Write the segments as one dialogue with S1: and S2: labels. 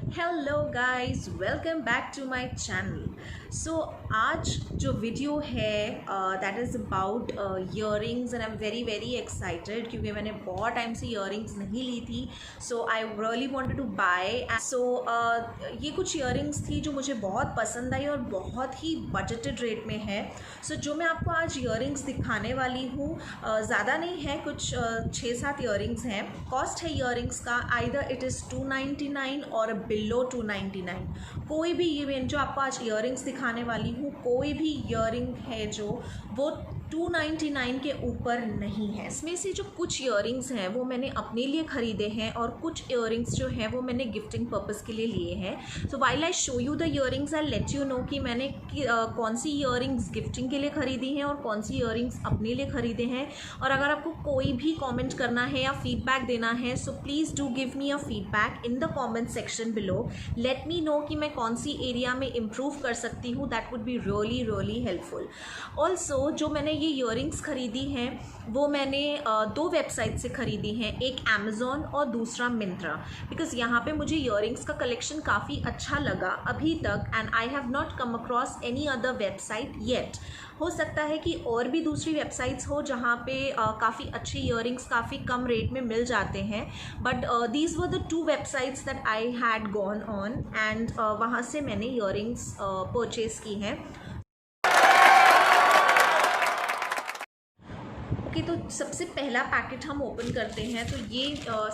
S1: Hello guys, welcome back to my channel. So आज जो video है that is about earrings and I am very very excited क्योंकि मैंने बहुत time से ईयरिंग्स नहीं ली थी। So I really wanted to buy. ये कुछ ईयरिंग्स थी जो मुझे बहुत पसंद आई और बहुत ही बजटेड रेट में है। सो जो मैं आपको आज ईयरिंग्स दिखाने वाली हूँ ज़्यादा नहीं है, कुछ 6-7 ईयरिंग्स हैं। कॉस्ट है ईयरिंग्स का आइदर इट इज़ 299 और बिलो 299। कोई भी इवेंट जो आपको आज ईयरिंग्स दिखाने वाली हूँ, कोई भी ईयरिंग है जो वो 299 के ऊपर नहीं है। इसमें से जो कुछ ईयरिंग्स हैं वो मैंने अपने लिए ख़रीदे हैं और कुछ ईयरिंग्स जो हैं वो मैंने गिफ्टिंग पर्पज़ के लिए लिए हैं। So while I show you the earrings I let you know कि मैंने कौन सी ईयरिंग्स गिफ्टिंग के लिए ख़रीदी हैं और कौन सी ईयरिंग्स अपने लिए ख़रीदे हैं। और अगर आपको कोई भी कॉमेंट करना है या फीडबैक देना है so please do give me a feedback in the comment section below. Let me know कि मैं कौन सी एरिया में इम्प्रूव कर सकती हूँ। That would be really really helpful. Also जो मैंने ये ईयरिंग्स ख़रीदी हैं वो मैंने 2 वेबसाइट से ख़रीदी हैं, एक अमेज़ॉन और दूसरा मिंत्रा, बिकॉज़ यहाँ पे मुझे ईयरिंग्स का कलेक्शन काफ़ी अच्छा लगा अभी तक and I have not come across any other website yet. हो सकता है कि और भी दूसरी वेबसाइट्स हो जहाँ पे काफ़ी अच्छे ईयरिंग्स काफ़ी कम रेट में मिल जाते हैं, but these were the 2 websites that I had gone on and वहाँ से मैंने ईयरिंग्स परचेज़ की हैं। ओके, तो सबसे पहला पैकेट हम ओपन करते हैं। तो ये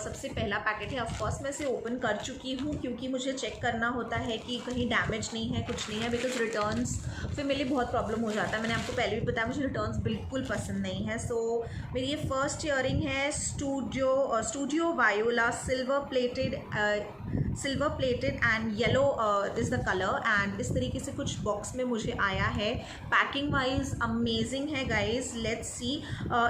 S1: सबसे पहला पैकेट है। ऑफ कोर्स मैं इसे ओपन कर चुकी हूँ क्योंकि मुझे चेक करना होता है कि कहीं डैमेज नहीं है, कुछ नहीं है, बिकॉज रिटर्न्स फिर मेरे लिए बहुत प्रॉब्लम हो जाता है। मैंने आपको पहले भी बताया मुझे रिटर्न्स बिल्कुल पसंद नहीं है। सो मेरी ये फर्स्ट ईयरिंग है studio voila silver plated and yellow is the colour and इस तरीके से कुछ बॉक्स में मुझे आया है। पैकिंग वाइज अमेजिंग है गाइज। लेट्स सी,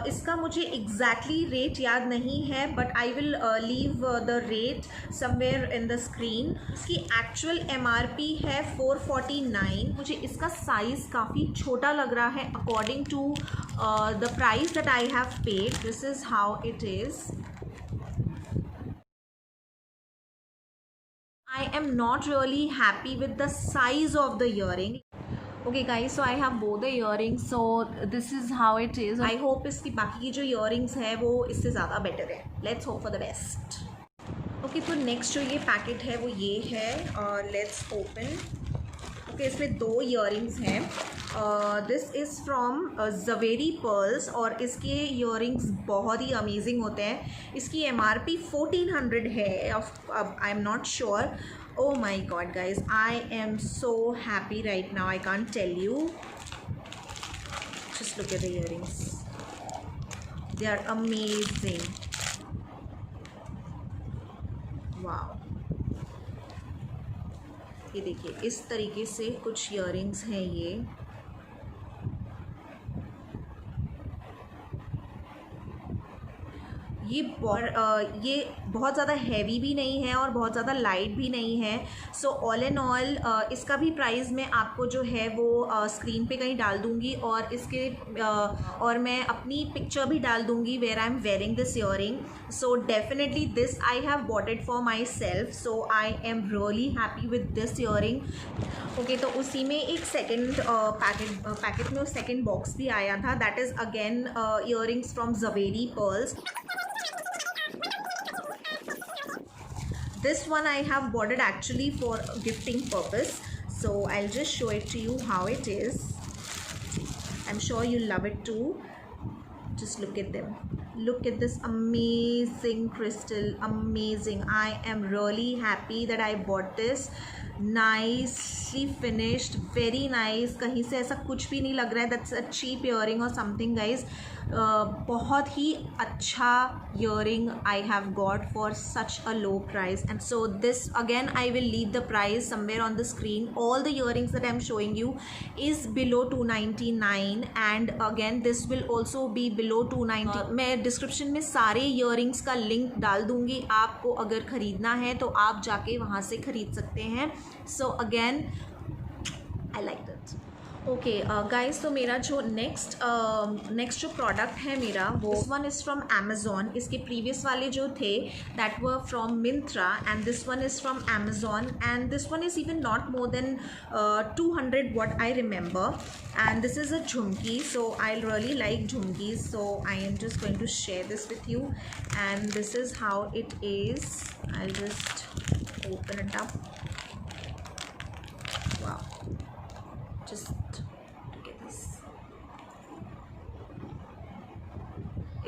S1: इसका मुझे एग्जैक्टली रेट याद नहीं है but I will leave the rate somewhere in the screen. इसकी एक्चुअल MRP है 449। मुझे इसका साइज़ काफ़ी छोटा लग रहा है according to the price that I have paid. This is how it is. I am not really happy with the size of the earring. Okay guys, so I have both the earrings, so this is how it is. I hope इसकी बाकी की जो earrings है वो इससे ज़्यादा better है. Let's hope for the best. Okay, तो next जो ये पैकेट है वो ये है और let's open. ओके, इसमें 2 ईयरिंग्स हैं। This is from Zaveri pearls और इसके ईयरिंग्स बहुत ही अमेजिंग होते हैं। इसकी MRP 1400 है। अब I am not sure. Oh my god guys, I am so happy right now, I can't tell you. Just look at the earrings, they are amazing. Wow, ये देखिए इस तरीके से कुछ ईयरिंग्स हैं ये। ये बहुत ज़्यादा हैवी भी नहीं है और बहुत ज़्यादा लाइट भी नहीं है। सो ऑल एंड ऑल इसका भी प्राइस मैं आपको जो है वो स्क्रीन पे कहीं डाल दूँगी और और मैं अपनी पिक्चर भी डाल दूँगी where I am wearing this earring. So definitely this I have bought it for myself, so I am really happy with this earring. Okay, तो उसी में एक सेकेंड पैकेट में सेकेंड बॉक्स भी आया था। That is again earrings from Zaveri Pearls. This one I have bought it actually for gifting purpose, so I'll just show it to you how it is. I'm sure you'll love it too. Just look at them. Look at this amazing crystal, amazing. I am really happy that I bought this. Nicely finished, very nice. कहीं से ऐसा कुछ भी नहीं लग रहा है that's a cheap earring or something guys. बहुत ही अच्छा earring I have got for such a low price, and so this again I will leave the price somewhere on the screen. All the earrings that I'm showing you is below 299 and again this will also be below 290. मैं description में सारे earrings का link डाल दूँगी, आपको अगर ख़रीदना है तो आप जाके वहाँ से ख़रीद सकते हैं। So again I liked it. Okay guys, तो मेरा जो नेक्स्ट जो प्रोडक्ट है मेरा, वो this one is from Amazon. इसके प्रीवियस वाले जो थे that were from Myntra, and this one is from Amazon, and this one is even not more than 200 what I remember. And this is a jhumki, so I really like jhumkis, so I am just going to share this with you. And this is how it is. I'll just open it up. Wow, just look at this.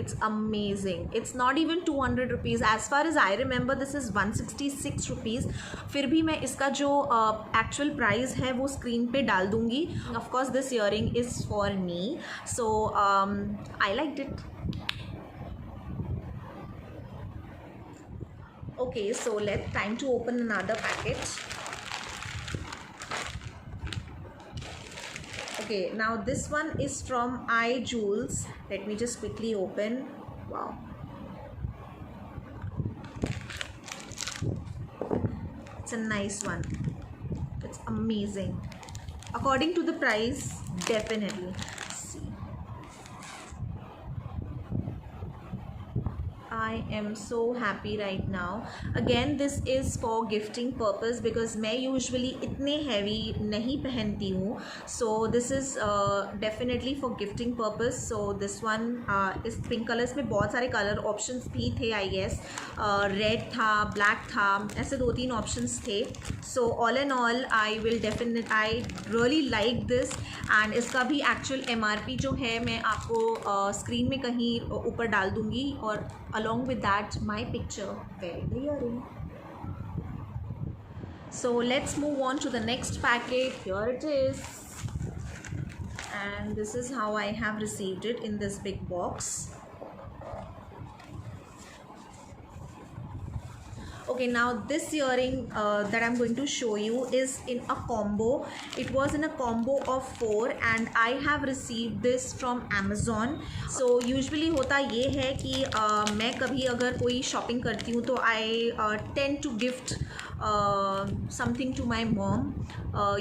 S1: It's amazing. It's not even 200 rupees. As far as I remember, this is 166 rupees. फिर भी मैं इसका जो actual price है वो screen पे डाल दूँगी. Of course this earring is for me, so I liked it. Okay, so time to open another package. Okay, now this one is from iJewels. Let me just quickly open. Wow, it's a nice one. It's amazing. According to the price, definitely. I am so happy right now. Again, this is for gifting purpose because मैं usually इतने heavy नहीं पहनती हूँ. So this is definitely for gifting purpose. So this one इस pink colors में बहुत सारे color options भी थे I guess. Red था, black था, ऐसे 2-3 options थे. So all in all, I really like this. And इसका भी actual MRP जो है मैं आपको screen में कहीं ऊपर डाल दूँगी, और along with that my picture wearing the earring. So let's move on to the next packet. Here it is, and this is how I have received it in this big box. Okay, now this earring that I'm going to show you is in a combo. It was in a combo of 4 and I have received this from Amazon. So usually होता ये है कि मैं कभी अगर कोई shopping करती हूँ तो I tend to gift something to my mom.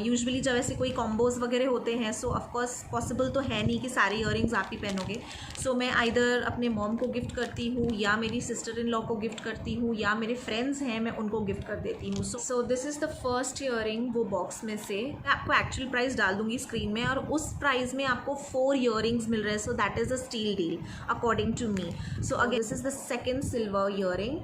S1: Usually जब ऐसे कोई कॉम्बोज वगैरह होते हैं, सो ऑफकोर्स पॉसिबल तो है नहीं कि सारे ईयरिंग्स आप ही पहनोगे. सो मैं आइदर अपने मॉम को गिफ्ट करती हूँ, या मेरी सिस्टर इन लॉ को गिफ्ट करती हूँ, या मेरे फ्रेंड्स हैं मैं उनको गिफ्ट कर देती हूँ. So this is the first earring वो बॉक्स में से. मैं आपको एक्चुअल प्राइस डाल दूँगी स्क्रीन में, और उस प्राइस में आपको 4 ईयरिंग्स मिल रहे हैं. So that is a steal deal according to me. So again this is the second silver earring.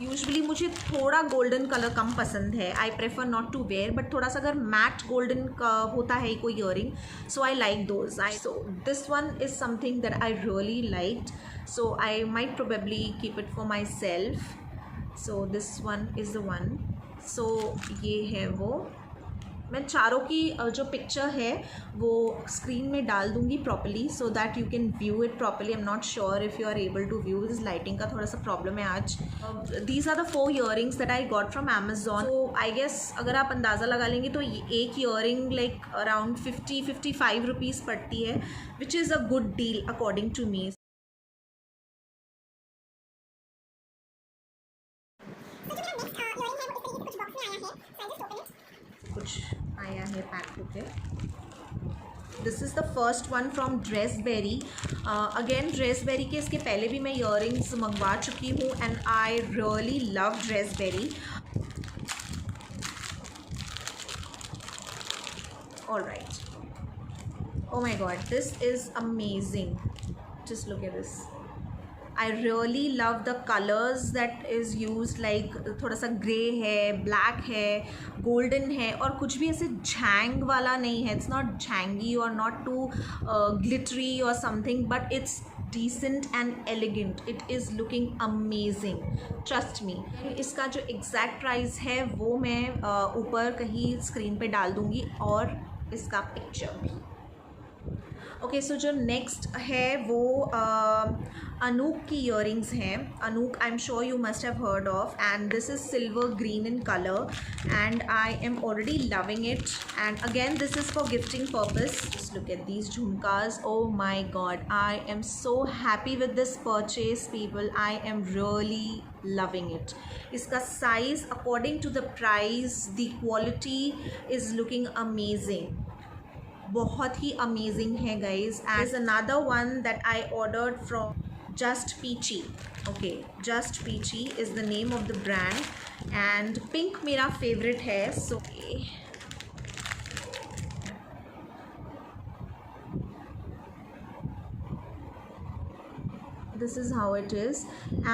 S1: Usually मुझे थोड़ा गोल्डन कलर कम पसंद है. I prefer not to wear, but थोड़ा सा अगर मैट गोल्डन का होता है कोई earring, so I like those. So this one is something that I really liked, so I might probably keep it for myself. So this one is the one. So ये है वो. मैं चारों की जो पिक्चर है वो screen में डाल दूँगी properly, so that you can view it properly. I am not sure if you are able to view. This lighting का थोड़ा सा प्रॉब्लम है आज. These are the 4 earrings that I got from Amazon. So I guess अगर आप अंदाज़ा लगा लेंगे तो एक ईयरिंग लाइक अराउंड 50-55 रुपीज़ पड़ती है, which is a good deal according to me. कुछ आया है पैक होके. This is the first one from Dressberry. अगेन ड्रेसबेरी के इसके पहले भी मैं ईयरिंग्स मंगवा चुकी हूँ, and I really love Dressberry. All right. Oh my god, this is amazing. Just look at this. I really love the colors that is used, like थोड़ा सा ग्रे है, ब्लैक है, गोल्डन है, और कुछ भी ऐसे झैंग वाला नहीं है. इट्स नॉट झैंगी और नॉट टू ग्लिटरी और something, but it's decent and elegant. It is looking amazing, trust me. इसका जो एग्जैक्ट प्राइस है वो मैं ऊपर कहीं स्क्रीन पे डाल दूँगी, और इसका पिक्चर भी. ओके सो जो नेक्स्ट है वो अनूक की ईयरिंग्स हैं. Anouk, I am sure you must have heard of, and this is silver green in colour and I am already loving it. And again this is for gifting purpose. Just look at these jhumkas. Oh my god, I am so happy with this purchase people. I am really loving it. इसका size according to the price, the quality is looking amazing. बहुत ही amazing है guys. And is another one that I ordered from Just Peachy. Okay, Just Peachy is the name of the brand and pink मेरा favorite है. So this is how it is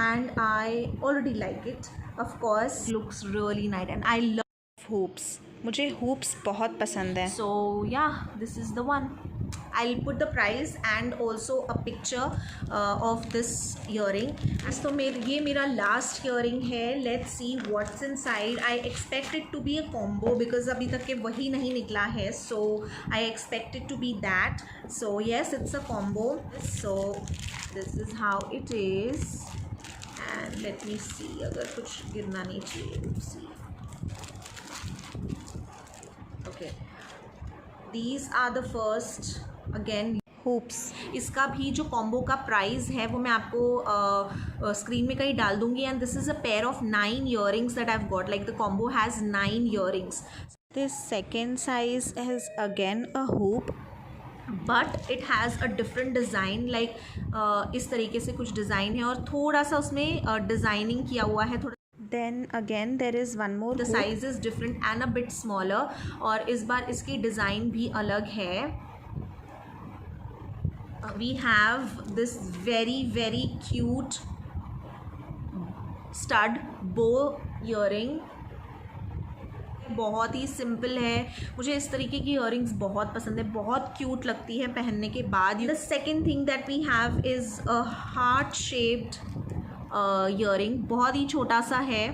S1: and I already like it. Of course, looks really nice and I love hoops. मुझे hoops बहुत पसंद है. So yeah, this is the one. I'll put the price and also a picture of this earring. So ये मेरा last earring है. Let's see what's inside. I expect it to be a combo because अभी तक के वही नहीं निकला है. So I expect it to be that. So yes, it's a combo. So this is how it is. And let me see अगर कुछ गिरना नहीं चाहिए. Let's see. Okay. These are the first again hoops. इसका भी जो combo का price है वो मैं आपको स्क्रीन में कहीं डाल दूंगी. And this is a pair of 9 earrings that I have got. Like the combo has 9 earrings. This second size has again a hope but it has a different design. Like इस तरीके से कुछ design है और थोड़ा सा उसमें designing किया हुआ है. थोड़ा Then again there is one more. The size is different and a bit smaller. और इस बार इसकी डिज़ाइन भी अलग है. We have this very very cute stud bow earring. बहुत ही सिंपल है. मुझे इस तरीके की ईयरिंग्स बहुत पसंद है. बहुत क्यूट लगती है पहनने के बाद. The second thing that we have is a heart shaped earring. बहुत ही छोटा सा है.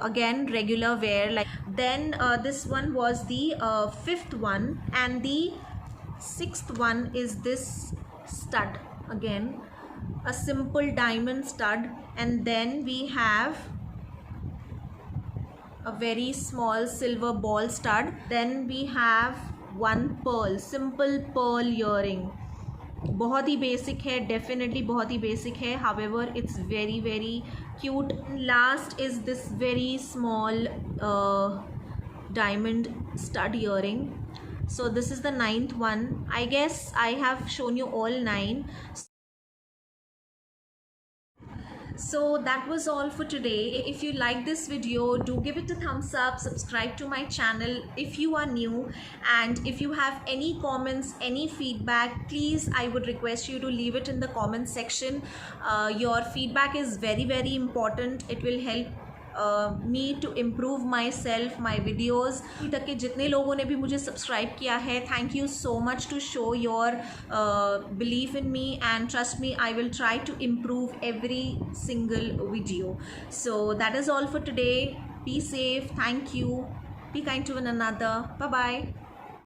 S1: Again regular wear. Like then this one was the 5th one and the 6th one is this stud. Again a simple diamond stud and then we have a very small silver ball stud. Then we have one pearl, simple pearl earring. बहुत ही basic है. Definitely बहुत ही basic है. However it's very very cute. Last is this very small diamond stud earring. So this is the 9th one. I guess I have shown you all 9. So that was all for today. If you like this video, do give it a thumbs up, subscribe to my channel if you are new, and if you have any comments, any feedback, please I would request you to leave it in the comment section. Your feedback is very very important. It will help me to improve myself, my videos. अभी तक के जितने लोगों ने भी मुझे subscribe किया है, thank you so much to show your belief in me and trust me, I will try to improve every single video. So that is all for today. Be safe. Thank you. Be kind to one another. Bye bye.